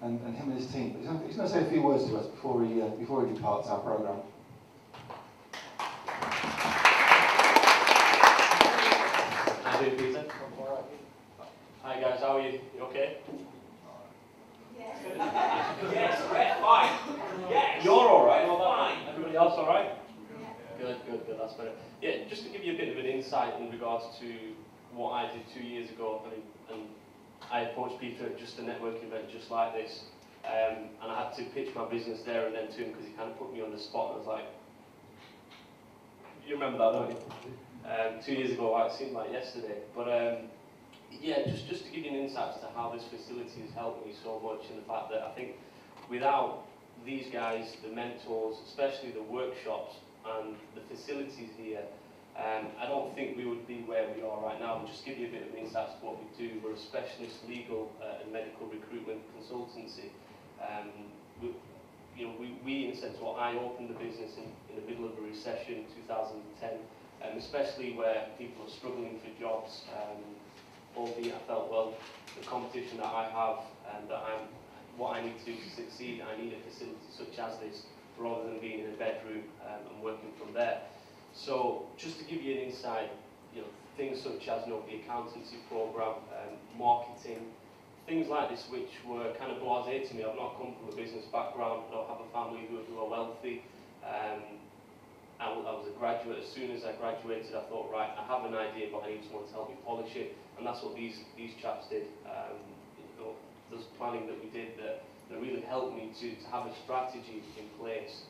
and him and his team. But he's going to say a few words to us before he departs our programme. How are you, Peter? Hi guys, how are you? You okay? Yes. Yes, we're fine. Yes. You're alright? Fine. Everybody else alright? Yeah. Good, that's better. Yeah, just to give you a bit of an insight in regards to what I did 2 years ago, and I approached Peter at just a networking event just like this, and I had to pitch my business there and then to him because he kind of put me on the spot, and I was like, you remember that, don't you? 2 years ago, it seemed like yesterday, but yeah, just to give you an insight as to how this facility has helped me so much, and the fact that I think without these guys, the mentors, especially the workshops and the facilities here, I don't think we would be where we are right now. And just give you a bit of an insight as to what we do. We're a specialist legal and medical recruitment consultancy. We in a sense, I opened the business in the middle of a recession, 2010, especially where people are struggling for jobs. Albeit I felt, well, the competition that I have and what I need to do to succeed, I need a facility such as this rather than being in a bedroom and working from there. So just to give you an insight, things such as the accountancy program, marketing, things like this which were kind of blasé to me. I've not come from a business background, I don't have a family who are wealthy. I was a graduate. As soon as I graduated, I thought, right, I have an idea, but I need someone to help me polish it, and that's what these chaps did. There's planning that we did that really helped me to have a strategy in place,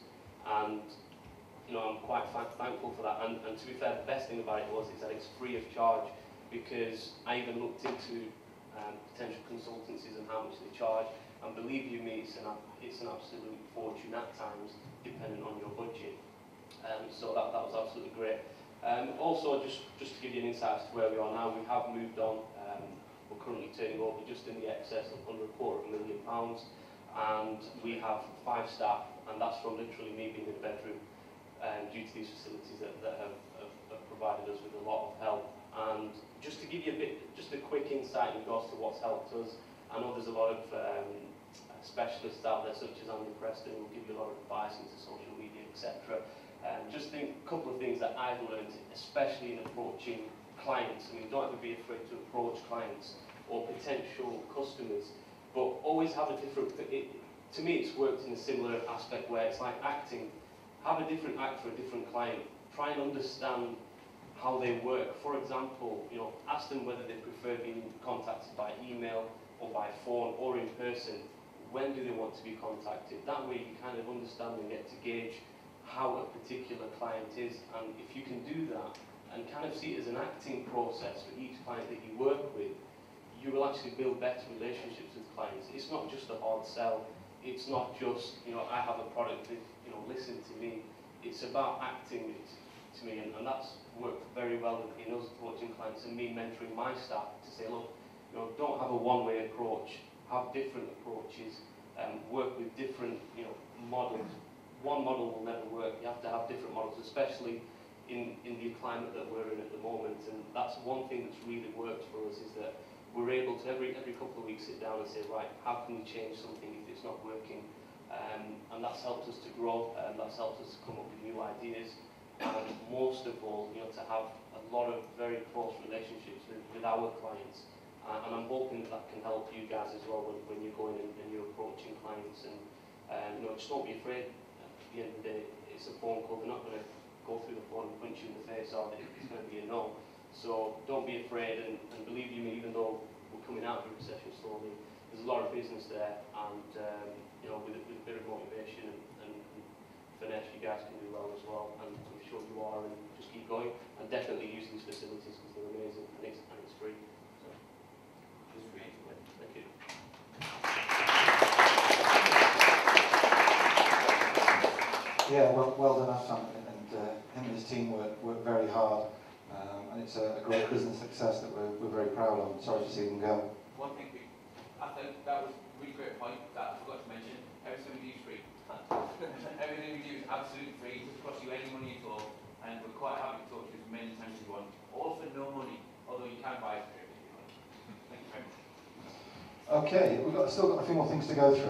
and I'm quite thankful for that. And to be fair, the best thing about it is that it's free of charge, because I even looked into potential consultancies and how much they charge, and believe you me, it's an absolute fortune at times, depending on your budget. So that was absolutely great. Also, just to give you an insight as to where we are now, we have moved on. We're currently turning over just in the excess of under £250,000, and we have 5 staff, and that's from literally me being in the bedroom, due to these facilities that have provided us with a lot of help. And just to give you a quick insight in regards to what's helped us, I know there's a lot of specialists out there such as Andy Preston who will give you a lot of advice into social media, etc. Just think a couple of things that I've learned, especially in approaching clients. I mean, don't ever be afraid to approach clients or potential customers, but always have a different, to me it's worked in a similar aspect where it's like acting. Have a different act for a different client. Try and understand how they work. For example, ask them whether they prefer being contacted by email or by phone or in person. When do they want to be contacted? That way you kind of understand and get to gauge how a particular client is, and if you can do that and kind of see it as an acting process for each client that you work with, you will actually build better relationships with clients. It's not just a hard sell. It's not just, I have a product that, listen to me. It's about acting it to me, and that's worked very well in us approaching clients and me mentoring my staff to say, look, don't have a one-way approach. Have different approaches, work with different, models. One model will never work. You have to have different models, especially in the climate that we're in at the moment. And that's one thing that's really worked for us, is that we're able to every couple of weeks sit down and say, right, how can we change something if it's not working? And that's helped us to grow, and that's helped us to come up with new ideas, and most of all, to have a lot of very close relationships with our clients. And I'm hoping that can help you guys as well when you're going and you're approaching clients. And just don't be afraid. At the end of the day, it's a phone call. They're not going to go through the phone and punch you in the face, or it's going to be a no. So don't be afraid, and believe you me, even though we're coming out of the recession slowly, there's a lot of business there, and with a bit of motivation and finesse, you guys can do well as well, and I'm sure you are. And just keep going, and definitely use these facilities because they're amazing, and it's free. So, it's free. Thank you. Yeah, well done, asfhan, and him and his team work very hard, and it's a great business success that we're very proud of. Sorry to see them go. One thing, I think that was a really great point that I forgot to mention. Everything we do is free. Everything we do is absolutely free. It doesn't cost you any money at all, and we're quite happy to talk to you as many times as you want. All for no money, although you can buy it if you want. Thank you very much. Okay, still got a few more things to go through.